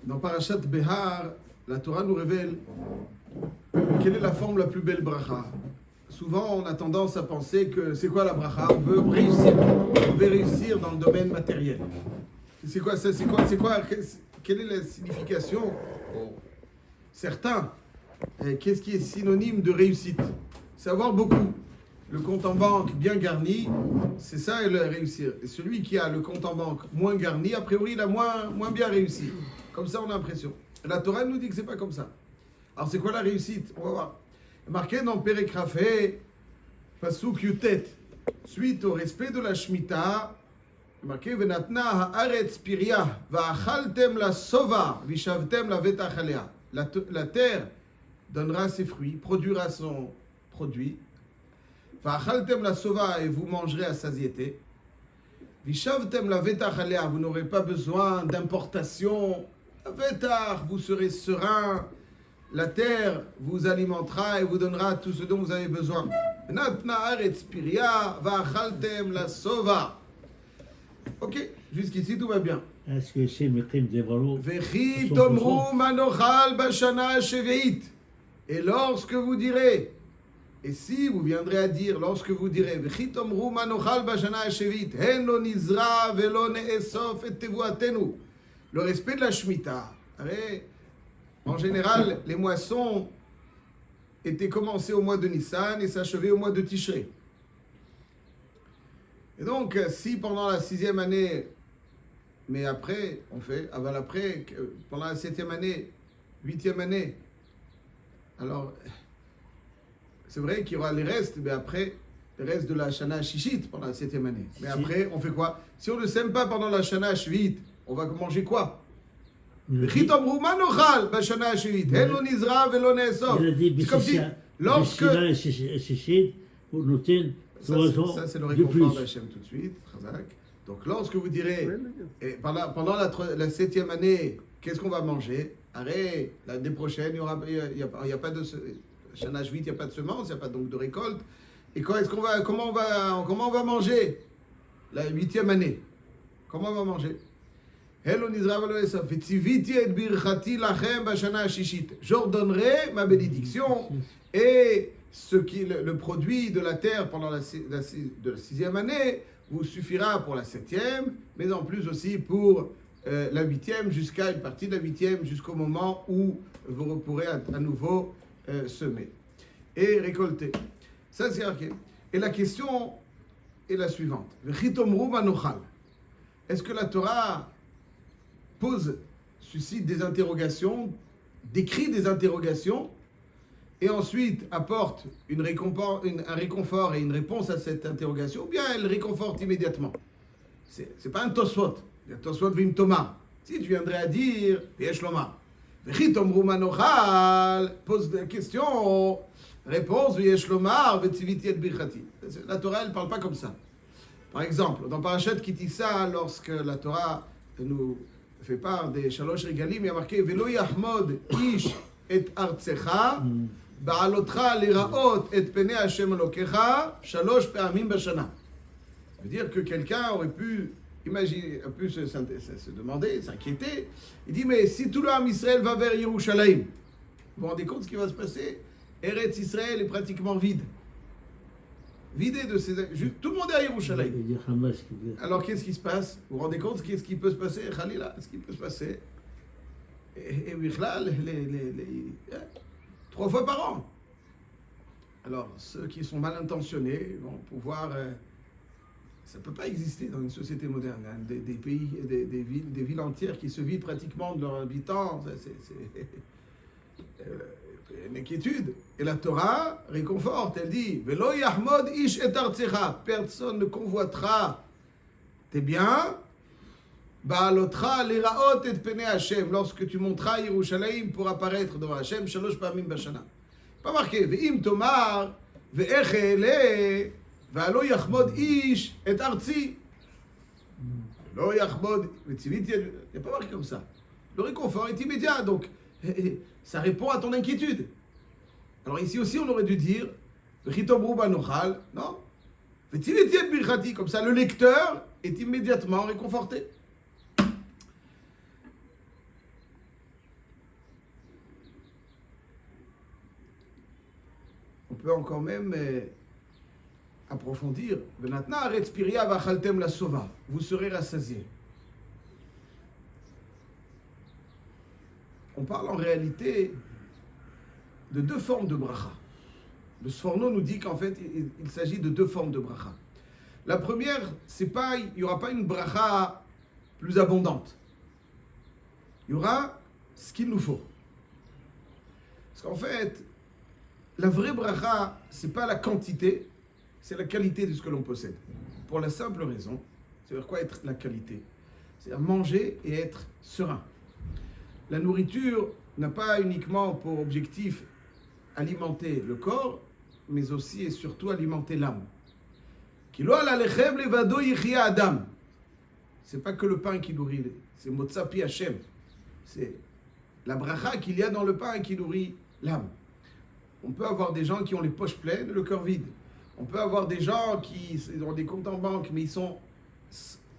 Dans Parashat Behar, la Torah nous révèle quelle est la forme la plus belle bracha. Souvent, on a tendance à penser que c'est quoi la bracha? On veut réussir dans le domaine matériel. C'est quoi ça? Quelle est la signification? Certains, qu'est-ce qui est synonyme de réussite? C'est avoir beaucoup. Le compte en banque bien garni, c'est ça le réussir. Et celui qui a le compte en banque moins garni, a priori, il a moins bien réussi. Comme ça, on a l'impression. La Torah nous dit que c'est pas comme ça. Alors, c'est quoi la réussite? On va voir. Marqué dans Perek Rafé, Pasuk Yutet, suite au respect de la Shemitah, marqué Venatna haaretz piria va'achaltem la sova vishavtem la vetachalea. La terre donnera ses fruits, produira son produit. Va'achaltem la sova et vous mangerez à satiété. Vishavtem la vetachalea, vous n'aurez pas besoin d'importation. Vetach, vous serez serein. La terre vous alimentera et vous donnera tout ce dont vous avez besoin. Natna haaretz piria va'achaltem la sova. Ok, jusqu'ici tout va bien. Est-ce que c'est Mekim Devarou? Vechi tomru manochal bashana sheveit. Et lorsque vous direz, et si vous viendrez à dire, lorsque vous direz, Vechi tomru manochal bashana sheveit, hen lo nizra velo neesof et tevuatenu. Le respect de la Shemitah. En général, les moissons étaient commencées au mois de Nissan et s'achevaient au mois de Tishrei. Et donc, si pendant la 6e année, mais après, pendant la 7e année, 8e année, alors, c'est vrai qu'il y aura les restes, mais après, les restes de la Shana Shishit pendant la 7e année. Mais après, on fait quoi? Si on ne sème pas pendant la Shana Shvit, on va manger quoi? C'est comme si, lorsque... Ça, c'est le réconfort d'Hachem tout de suite. Donc, lorsque vous direz, pendant la 7e année, qu'est-ce qu'on va manger? L'année prochaine, il n'y a pas de Shana Shvit, il n'y a pas de semences, il n'y a pas donc de récolte. Et comment on va manger la 8e année? Comment on va manger? J'ordonnerai ma bénédiction et le produit de la terre pendant la 6e année vous suffira pour la 7e, mais en plus aussi pour la 8e, jusqu'à une partie de la 8e, jusqu'au moment où vous pourrez à nouveau semer et récolter. Ça, c'est marqué. Et la question est la suivante. Est-ce que la Torah suscite des interrogations, décrit des interrogations, et ensuite apporte un réconfort et une réponse à cette interrogation, ou bien elle réconforte immédiatement? C'est pas un Tosfot. Un Tosfot vim Toma. Si tu viendrais à dire, Yesh Lomar, Vechi tomru manochal, pose la question, réponse, Yesh Lomar, vetziviti et birchati. La Torah, elle ne parle pas comme ça. Par exemple, dans Parashat Kitissa, lorsque la Torah nous fait part des Shalosh Regalim, il y a marqué Velo yahmod ish et artsecha ba'alotcha liraot et penei Hashem Elokecha shalosh pe'amim bashana. Ça veut dire que quelqu'un aurait pu imaginer, se demander, s'inquiéter. Il dit, mais si tout le Ham Israël va vers Yerushalayim, vous vous rendez compte ce qui va se passer? Eretz Israël est pratiquement vide. Vidé de ses... Tout le monde est à Yerushalayim. Alors qu'est-ce qui se passe? Vous vous rendez compte qu'est-ce qui peut se passer? Khalila, ce qui peut se passer? Et Bichlal, 3 fois par an. Alors ceux qui sont mal intentionnés vont pouvoir... ça ne peut pas exister dans une société moderne. Hein. Des pays, des villes entières qui se vident pratiquement de leurs habitants. C'est une inquiétude. Et la Torah réconforte, elle dit Velo yahmod ish et artsecha, personne ne convoitera tes biens. Ba'alotra liraot et penei Hashem, lorsque tu monteras à Yerushalayim pour apparaître devant Hashem, shalosh pamim bashana. Pas marqué Ve'im tomar ve'ech ele ve'alo yahmod ish et artsi. Lo yahmod ve'tziviti. Il n'y a pas marqué comme ça. Le réconfort est immédiat, donc ça répond à ton inquiétude. Alors ici aussi, on aurait dû dire, non? Comme ça, le lecteur est immédiatement réconforté. peut encore même approfondir. Vous serez rassasiés. On parle en réalité de deux formes de bracha. Le Sforno nous dit qu'en fait, il s'agit de deux formes de bracha. La première, il n'y aura pas une bracha plus abondante. Il y aura ce qu'il nous faut. Parce qu'en fait, la vraie bracha, ce n'est pas la quantité, c'est la qualité de ce que l'on possède. Pour la simple raison, c'est-à-dire quoi être la qualité? C'est-à-dire manger et être serein. La nourriture n'a pas uniquement pour objectif alimenter le corps, mais aussi et surtout alimenter l'âme. C'est pas que le pain qui nourrit, c'est Motza Pi Hashem. C'est la bracha qu'il y a dans le pain qui nourrit l'âme. On peut avoir des gens qui ont les poches pleines, le cœur vide. On peut avoir des gens qui ont des comptes en banque, mais ils sont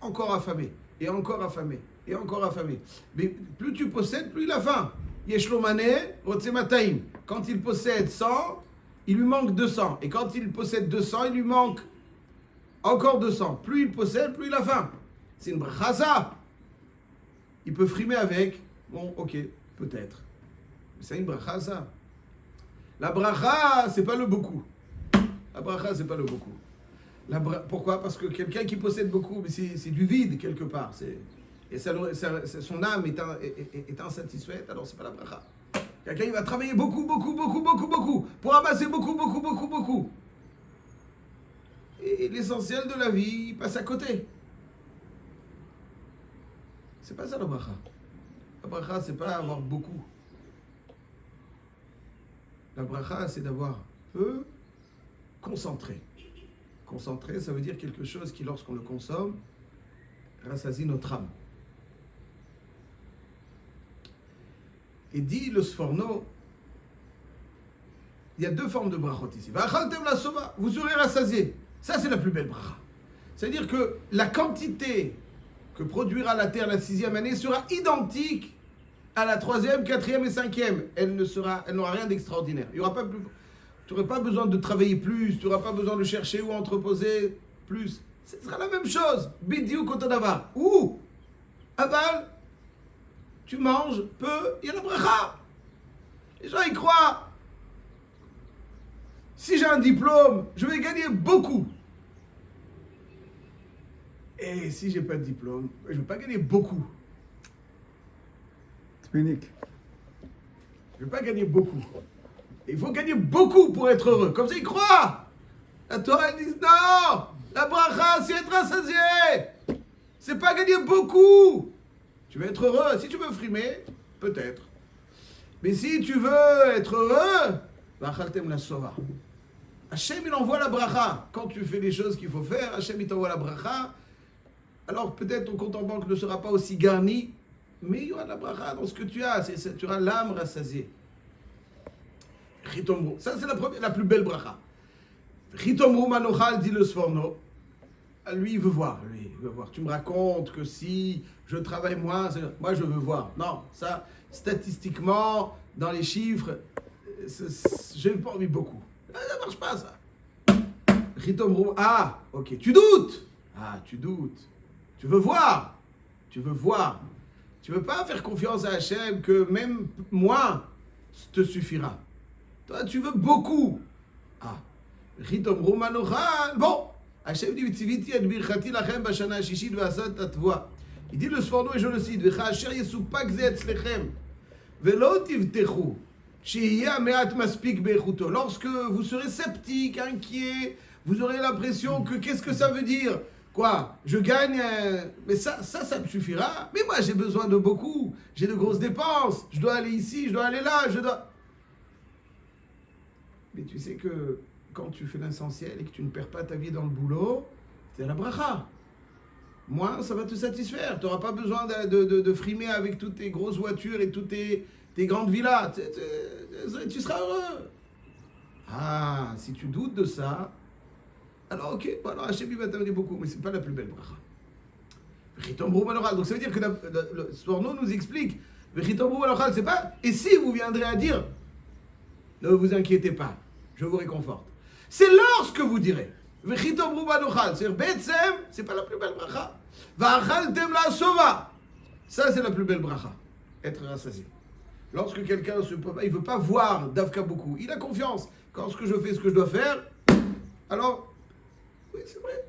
encore affamés, et encore affamés, et encore affamés. Mais plus tu possèdes, plus il a faim. Yeshlo Mané, Rotsemataim. Quand il possède 100, il lui manque 200. Et quand il possède 200, il lui manque encore 200. Plus il possède, plus il a faim. C'est une bracha. Il peut frimer avec. Bon, ok, peut-être. Mais c'est une bracha. La bracha, c'est pas le beaucoup. La bracha, c'est pas le beaucoup. Pourquoi? Parce que quelqu'un qui possède beaucoup, c'est du vide quelque part. Et son âme est insatisfaite, alors c'est pas la bracha. Quelqu'un il va travailler beaucoup pour amasser beaucoup. Et l'essentiel de la vie, il passe à côté. C'est pas ça la bracha. La bracha, c'est pas avoir beaucoup. La bracha, c'est d'avoir peu concentré. Concentré, ça veut dire quelque chose qui, lorsqu'on le consomme, rassasie notre âme. Et dit le Sforno, il y a deux formes de brachot ici. Vous serez rassasiés. Ça, c'est la plus belle bracha. C'est-à-dire que la quantité que produira la terre la 6e année sera identique à la 3e, 4e et 5e. Elle n'aura rien d'extraordinaire. Il y aura pas plus, tu n'auras pas besoin de travailler plus, tu n'auras pas besoin de chercher où entreposer plus. Ce sera la même chose. Bidiou kotodava. Ou, aval, tu manges peu, il y a la bracha. Les gens y croient. Si j'ai un diplôme, je vais gagner beaucoup. Et si j'ai pas de diplôme, je ne vais pas gagner beaucoup. C'est unique. Je ne vais pas gagner beaucoup. Il faut gagner beaucoup pour être heureux. Comme ça, ils croient. La Torah, elle dit non. La bracha, c'est être rassasié. C'est pas gagner beaucoup. Tu veux être heureux. Si tu veux frimer, peut-être. Mais si tu veux être heureux, v'achaltem la sova. Hachem, il envoie la bracha. Quand tu fais les choses qu'il faut faire, Hachem, il t'envoie la bracha. Alors peut-être ton compte en banque ne sera pas aussi garni, mais il y aura de la bracha dans ce que tu as. Tu auras l'âme rassasiée. Chitomru. Ça, c'est la plus belle bracha. Chitomru manochal, dit le Sforno. Lui, il veut voir. Tu me racontes que si je travaille moins, moi, je veux voir. Non, ça, statistiquement, dans les chiffres, je n'ai pas envie beaucoup. Ça ne marche pas, ça. Chitomru. Ah, ok. Tu doutes. Ah, tu doutes. Tu veux voir. Tu ne veux pas faire confiance à Hachem que même moins te suffira. Toi, tu veux beaucoup. Ah. Chitomru manochal. Bon. Hachem dit, V'tziviti ad birchati lachem b'shana hashishit v'asat atvoa. Il dit le Sforno et je le cite, V'cha'asher yesupak ze etzlechem, ve'lo tivtechu, she'yeh me'at maspik be'echuto. Lorsque vous serez sceptique, inquiet, vous aurez l'impression que qu'est-ce que ça veut dire? Quoi? Je gagne, mais ça me suffira. Mais moi, j'ai besoin de beaucoup. J'ai de grosses dépenses. Je dois aller ici, je dois aller là, Mais tu sais que quand tu fais l'essentiel et que tu ne perds pas ta vie dans le boulot, c'est la bracha. Moins, ça va te satisfaire. Tu n'auras pas besoin de frimer avec toutes tes grosses voitures et toutes tes grandes villas. Tu seras heureux. Ah, si tu doutes de ça, alors ok, alors Hachem va t'amener beaucoup, mais ce n'est pas la plus belle bracha. Donc ça veut dire que le Sforno nous explique, c'est pas, et si vous viendrez à dire, ne vous inquiétez pas. je vous réconforte. C'est lorsque vous direz, Vechitomru banochal, c'est-à-dire Betsem, c'est pas la plus belle bracha. Va'achaltem la sova, ça c'est la plus belle bracha, être rassasié. Lorsque quelqu'un il veut pas voir d'Avka beaucoup, il a confiance. Quand je fais ce que je dois faire, alors, oui c'est vrai,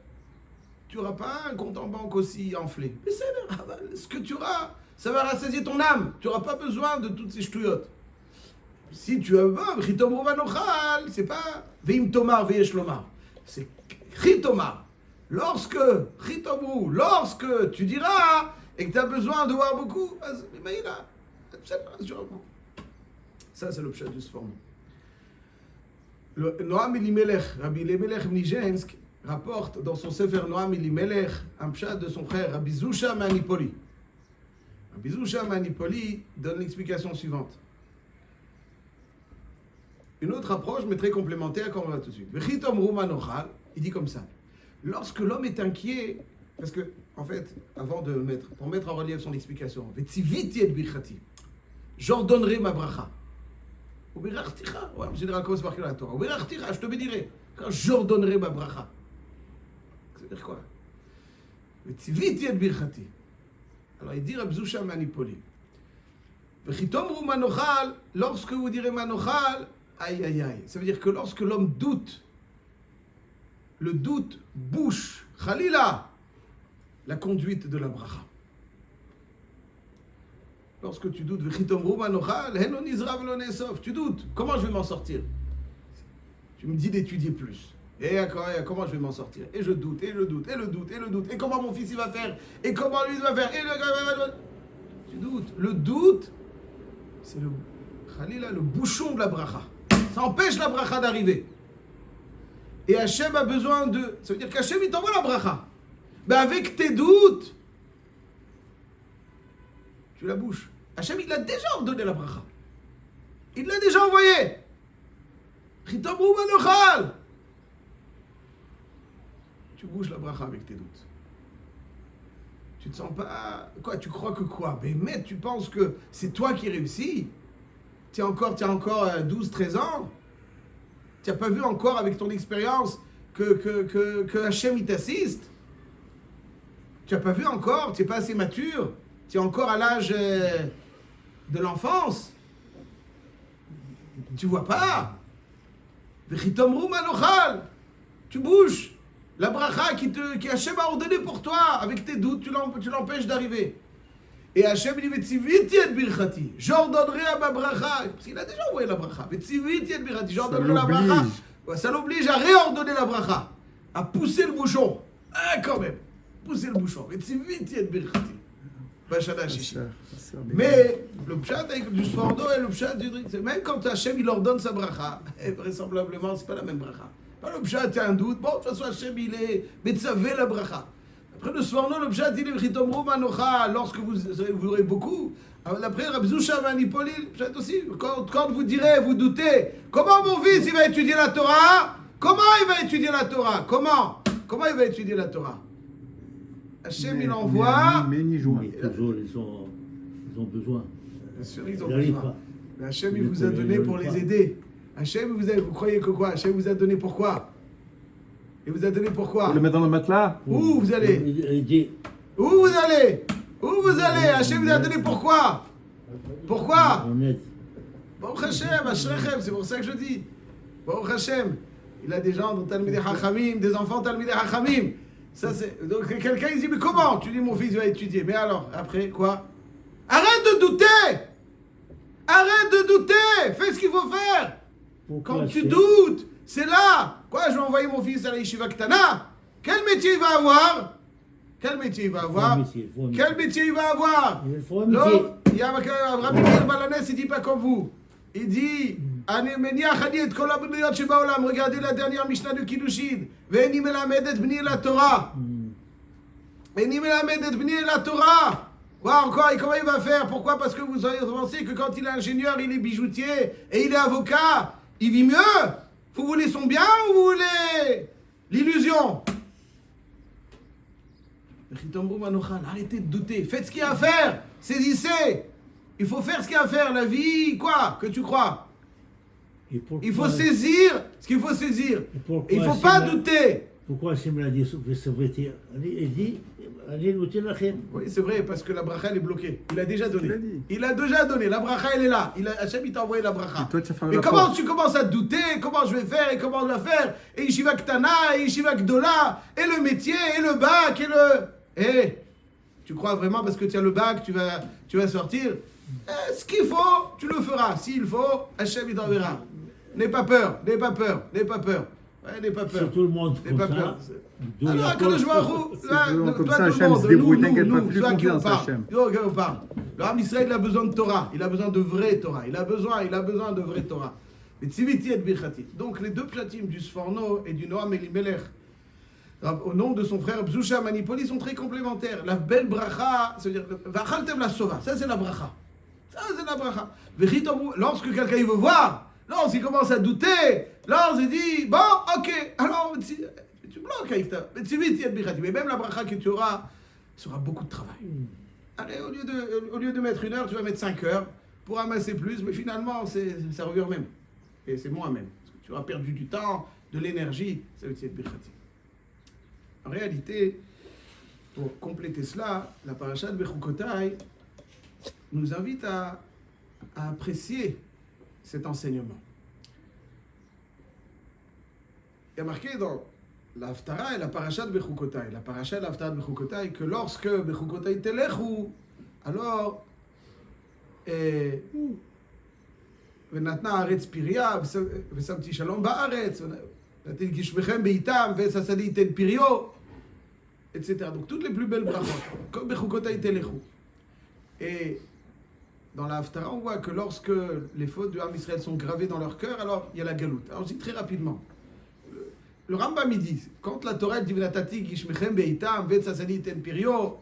tu n'auras pas un compte en banque aussi enflé. Mais c'est ce que tu auras, ça va rassasier ton âme. Tu n'auras pas besoin de toutes ces ch'touillottes. Si tu as Chitomru banochal, c'est pas Veim tomar veyesh lomar. C'est Chitomar. Lorsque tu diras et que tu as besoin de voir beaucoup, ça c'est le pshat du Sforno. Noam Elimelech, Rabbi Elimelech Mnijensk, rapporte dans son Sefer Noam Elimelech un pshat de son frère Rabbi Zusha Manipoli. Rabbi Zusha Manipoli donne l'explication suivante. Une autre approche, mais très complémentaire, qu'on va tout de suite. Vechitomru banochal, il dit comme ça. Lorsque l'homme est inquiet, parce que, en fait, pour mettre en relief son explication, Vetziviti et birchati, j'ordonnerai ma bracha. Ou birachticha, ouais, en général, comment c'est marqué dans la Torah. Ou birachticha, je te bénirai, quand j'ordonnerai ma bracha. Ça veut dire quoi? Vetziviti et birchati. Alors il dit Rabbi Zusha Manipoli. Vechitomru banochal, lorsque vous direz manochal, aïe aïe aïe, ça veut dire que lorsque l'homme doute, le doute bouche, Khalila, la conduite de la bracha. Lorsque tu doutes, tu doutes, comment je vais m'en sortir? Tu me dis d'étudier plus. Et comment je vais m'en sortir? Et je doute, et le doute, et le doute, et le doute. Et comment mon fils il va faire? Et comment lui il va faire? Tu doutes. Le doute, c'est le Khalila, le bouchon de la bracha. Ça empêche la bracha d'arriver. Et Hachem a besoin de... Ça veut dire qu'Hachem il t'envoie la bracha. Mais avec tes doutes, tu la bouches. Hachem il a déjà ordonné la bracha. Il l'a déjà envoyé. Chitomru banochal. Tu bouges la bracha avec tes doutes. Tu te sens pas... Quoi? Tu crois que quoi? Mais tu penses que c'est toi qui réussis? Tu as encore 12-13 ans. Tu n'as pas vu encore avec ton expérience que Hachem il t'assiste. Tu n'as pas vu encore, tu n'es pas assez mature. Tu es encore à l'âge de l'enfance. Tu vois pas. Vechitomru banochal. Tu bouges. La bracha qui Hachem a ordonné pour toi, avec tes doutes, tu l'empêches d'arriver. Et Hachem dit Vetziviti et birchati, j'ordonnerai à ma bracha, parce qu'il a déjà envoyé la bracha. Vetziviti et birchati, j'ordonnerai la bracha. Ouais, ça l'oblige à réordonner la bracha, à pousser le bouchon. Ah, quand même, pousser le bouchon. Vetziviti et birchati. Bashana Shishi. Mais le pshat du Sforno et le pshat du Drik, même quand Hachem il ordonne sa bracha, et vraisemblablement c'est pas la même bracha. Le pshat, tu as un doute, bon, de toute façon Hachem il est metzavé la bracha. Après le Sforno, le pshat il est Chitomru banochal, lorsque vous aurez beaucoup. Après Rabbi Zusha Manipoli, le pshat aussi, quand vous direz, vous doutez, comment mon fils il va étudier la Torah? Comment il va étudier la Torah? Comment il va étudier la Torah? Hachem il envoie. Mais toujours, ils ont besoin. Bien sûr, ils ont besoin. Mais Hachem il vous a donné pour les aider. Hachem, vous croyez que quoi? Hachem vous a donné pourquoi? Il vous a donné pourquoi? Le mettre dans le matelas? Où vous allez? Où vous allez? Où vous allez? Hachem vous a donné pourquoi? Pourquoi? Baruch Hashem, Ashrechem, c'est pour ça que je dis. Baruch Hashem, il a des gens dans Talmidei Hachamim, des enfants Talmidei Hachamim. Ça c'est. Donc quelqu'un il dit mais comment? Tu dis mon fils va étudier. Mais alors, après quoi? Arrête de douter! Arrête de douter! Fais ce qu'il faut faire! Quand tu doutes, c'est là. Quoi, je vais envoyer mon fils à la Yeshiva Ktana? Quel métier il va avoir? Quel métier il va avoir? Quel métier il va avoir? L'homme, il y a Rabbi Meir Balanès, il dit pas comme vous. Il dit, regardez la dernière Mishnah de Kiddushin. Ve'eni melamed et bni la Torah. Ve'eni melamed et bni la Torah. Quoi encore? Et comment il va faire? Pourquoi? Parce que vous avez pensé que quand il est ingénieur, il est bijoutier et il est avocat. Il vit mieux. Vous voulez son bien ou vous voulez l'illusion? Arrêtez de douter. Faites ce qu'il y a à faire. Saisissez. Il faut faire ce qu'il y a à faire. La vie, quoi? Que tu crois? Il faut saisir ce qu'il faut saisir. Il ne faut pas douter. Pourquoi Hachem l'a dit il dit, allez noter la reine. Oui, c'est vrai, parce que la bracha, elle est bloquée. Il a déjà donné. Il a déjà donné. La bracha, elle est là. Hachem, il t'a envoyé la bracha. Et comment tu commences à douter? Comment je vais faire? Et comment je vais faire? Et Yeshiva Ktana, et Yeshiva Gdola, et le métier, et le bac, et le... tu crois vraiment parce que tu as le bac, tu vas sortir? Ce qu'il faut, tu le feras. S'il faut, Hachem, il t'enverra. N'aie pas peur, n'aie pas peur, n'aie pas peur. Ouais, n'aie pas peur. Si tout le monde n'aie pas peur. Alors, quand je vois comme ça, Hachem se débrouille, t'inquiète pas, plus confiance à Hachem. On parle. Le Ham Israël, il a besoin de Torah, il a besoin de vraie Torah, il a besoin de vraie Torah. Donc les deux platim du Sforno et du Noam Elimelech, au nom de son frère Bzoucha Manipoli, sont très complémentaires. La belle bracha, c'est-à-dire, Vachaltem la sova, ça c'est la bracha. Ça c'est la bracha. Lorsque quelqu'un il veut voir, lorsqu'il commence à douter, lorsqu'il dit, bon, ok, alors tu bloques avec ta. Mais même la bracha que tu auras, sera beaucoup de travail. Allez, au lieu de mettre 1 heure, tu vas mettre 5 heures pour ramasser plus, mais finalement, ça revient au même. Et c'est moins même. Parce que tu auras perdu du temps, de l'énergie, ça veut dire Birchati. En réalité, pour compléter cela, la paracha de Bechukotai nous invite à apprécier cet enseignement. Il y a marqué dans la Haftara et la paracha de Bechukotai, la paracha et la Haftara de Bechukotai, que lorsque Bechukotai telechu, alors ונתנה הארץ פריה ושמתי שלום בארץ ונתתי גשמכם בעיתם ועץ השדה ייתן פריו, etc. Donc toutes les plus belles brachot, comme Bechukotai telechu. Et dans la Haftara, on voit que lorsque les fautes de Ham Israël sont gravées dans leur cœur, alors il y a la galoute. Alors je dis très rapidement. Le Rambam il dit, quand la Torah dit V'natati gishmechem beitam ve'etz hasadi iten pirio,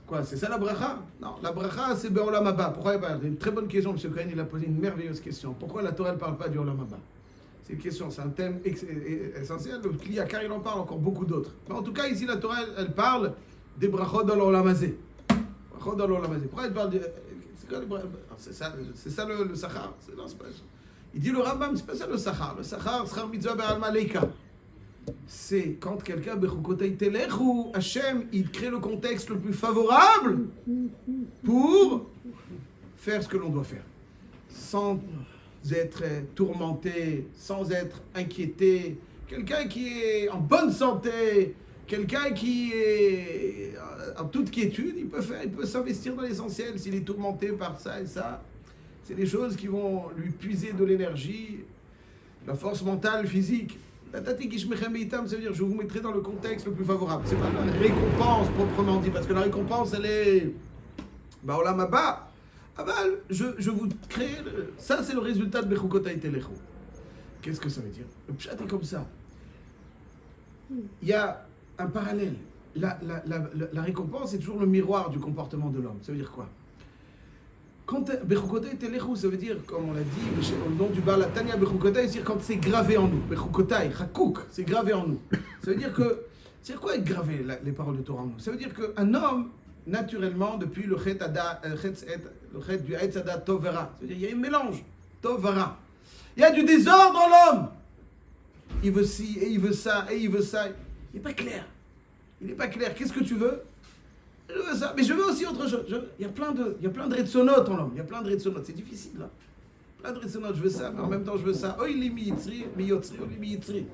quoi, c'est ça la bracha? Non, la bracha c'est be'olam haba. Pourquoi il parle? C'est une très bonne question, M. Cohen, il a posé une merveilleuse question. Pourquoi la Torah ne parle pas du olam haba? C'est une question, c'est un thème essentiel. Le Kliyakar il en parle encore beaucoup d'autres. Mais en tout cas ici la Torah elle parle des brachot dans l'olam hazé. Brachot dans l'olam hazé. Pourquoi il parle de... C'est ça le sachar? Non, c'est pas ça. Il dit le Rambam, c'est pas ça le sachar. Le sachar, schar mitzvah be'alma leika. C'est quand quelqu'un, Bechukotai telechu, Hachem, il crée le contexte le plus favorable pour faire ce que l'on doit faire. Sans être tourmenté, sans être inquiété. Quelqu'un qui est en bonne santé, quelqu'un qui est en toute quiétude, il peut s'investir dans l'essentiel. S'il est tourmenté par ça et ça, c'est des choses qui vont lui puiser de l'énergie, la force mentale, physique. La tati gishmechem beitam, ça veut dire je vous mettrai dans le contexte le plus favorable. C'est pas la récompense proprement dit, parce que la récompense elle est baolam haba. Aval, je vous crée, ça c'est le résultat de Bechukotai telechu. Qu'est-ce que ça veut dire? Le pshat est comme ça. Il y a un parallèle. La récompense est toujours le miroir du comportement de l'homme. Ça veut dire quoi? Quand Bechukotai telechu, ça veut dire, comme on l'a dit, au nom du Baal Tanya Bechukotai, c'est-à-dire quand c'est gravé en nous. Bechukotai, Chakouk, c'est gravé en nous. Ça veut dire que, c'est quoi être gravé, les paroles de Torah en nous? Ça veut dire qu'un homme, naturellement, depuis le chet du Etz Hadat Tov Vara, c'est-à-dire il y a un mélange, Tov Vara. Il y a du désordre dans l'homme. Il veut ci, et il veut ça, et il veut ça. Il n'est pas clair. Il n'est pas clair. Qu'est-ce que tu veux? Je veux ça, mais je veux aussi autre chose. Il y a plein de retsonotes en l'homme. Il y a plein de retsonotes. C'est difficile, là. Plein de retsonotes. Je veux ça, mais en même temps, je veux ça. Oh, il est mi-yitzri, mi-yotzri, oh, il est mi-yitzri.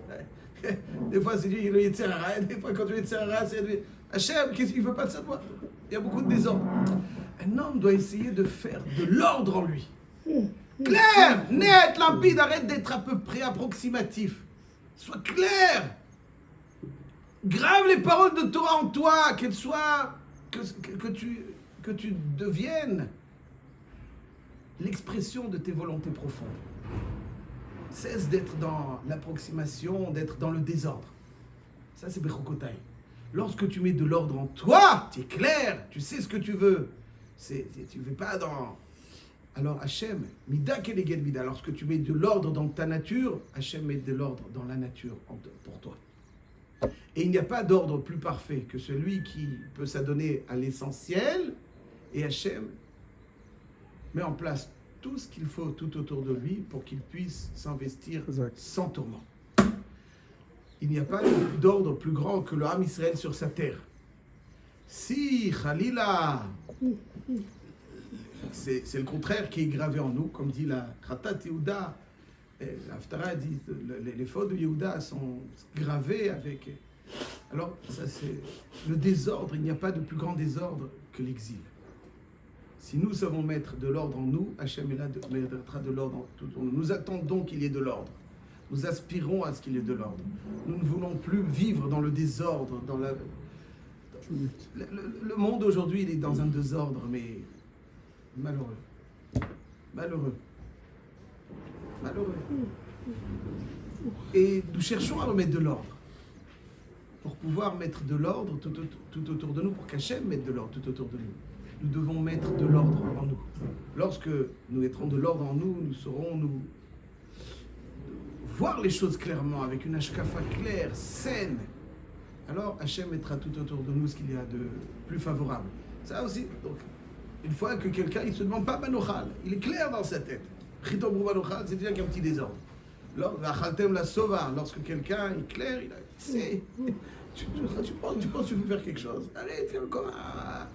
Des fois, c'est lui, il est yitzhara. Des fois, quand tu es yitzhara, c'est lui. Hachem, qu'est-ce qu'il veut pas de ça, toi? Il y a beaucoup de désordre. Un homme doit essayer de faire de l'ordre en lui. Clair, net, limpide. Arrête d'être à peu près approximatif. Sois clair. Grave les paroles de Torah en toi, qu'elles soient... Que tu deviennes l'expression de tes volontés profondes. Cesse d'être dans l'approximation, d'être dans le désordre. Ça, c'est Bechukotai. Lorsque tu mets de l'ordre en toi, tu es clair, tu sais ce que tu veux. Tu ne veux pas dans... Alors Hachem, Mida Keleged Mida, lorsque tu mets de l'ordre dans ta nature, Hachem met de l'ordre dans la nature pour toi. Et il n'y a pas d'ordre plus parfait que celui qui peut s'adonner à l'essentiel, et Hachem met en place tout ce qu'il faut tout autour de lui pour qu'il puisse s'investir Exact. sans tourment. Il n'y a pas d'ordre plus grand que le Ham Israël sur sa terre. Si, Khalila, c'est le contraire qui est gravé en nous, comme dit la Khatat Yehuda, l'Haftara dit, les fautes de Yehuda sont gravées avec... Alors, ça c'est le désordre, il n'y a pas de plus grand désordre que l'exil. Si nous savons mettre de l'ordre en nous, Hachem est là mettra de l'ordre tout en nous. Nous attendons qu'il y ait de l'ordre. Nous aspirons à ce qu'il y ait de l'ordre. Nous ne voulons plus vivre dans le désordre, dans la... Le monde aujourd'hui, il est dans un désordre, mais malheureux. Malheureux. Malheureux. Et nous cherchons à remettre de l'ordre. Pour pouvoir mettre de l'ordre tout autour de nous, pour qu'Hachem mette de l'ordre tout autour de nous, nous devons mettre de l'ordre en nous. Lorsque nous mettrons de l'ordre en nous, nous saurons nous voir les choses clairement, avec une hashkafa claire, saine. Alors Hachem mettra tout autour de nous ce qu'il y a de plus favorable. Ça aussi, donc, une fois que quelqu'un, il ne se demande pas Manochal, il est clair dans sa tête. Chitom Manochal, c'est déjà qu'il y a un petit désordre. Lorsque quelqu'un est clair, il sait. Tu penses que tu veux faire quelque chose. Allez, fais encore un...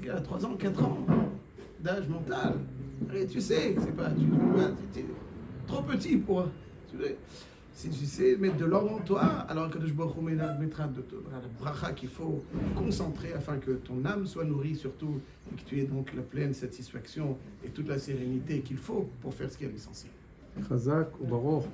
Tu as 3 ans, 4 ans d'âge mental. Allez, tu sais, c'est pas... Tu es trop petit pour... Si tu sais mettre de l'ordre en toi, alors que Kadosh Baruch Hu mettra la bracha qu'il faut concentrer afin que ton âme soit nourrie surtout et que tu aies donc la pleine satisfaction et toute la sérénité qu'il faut pour faire ce qui est l'essentiel. Chazak ou Baruch.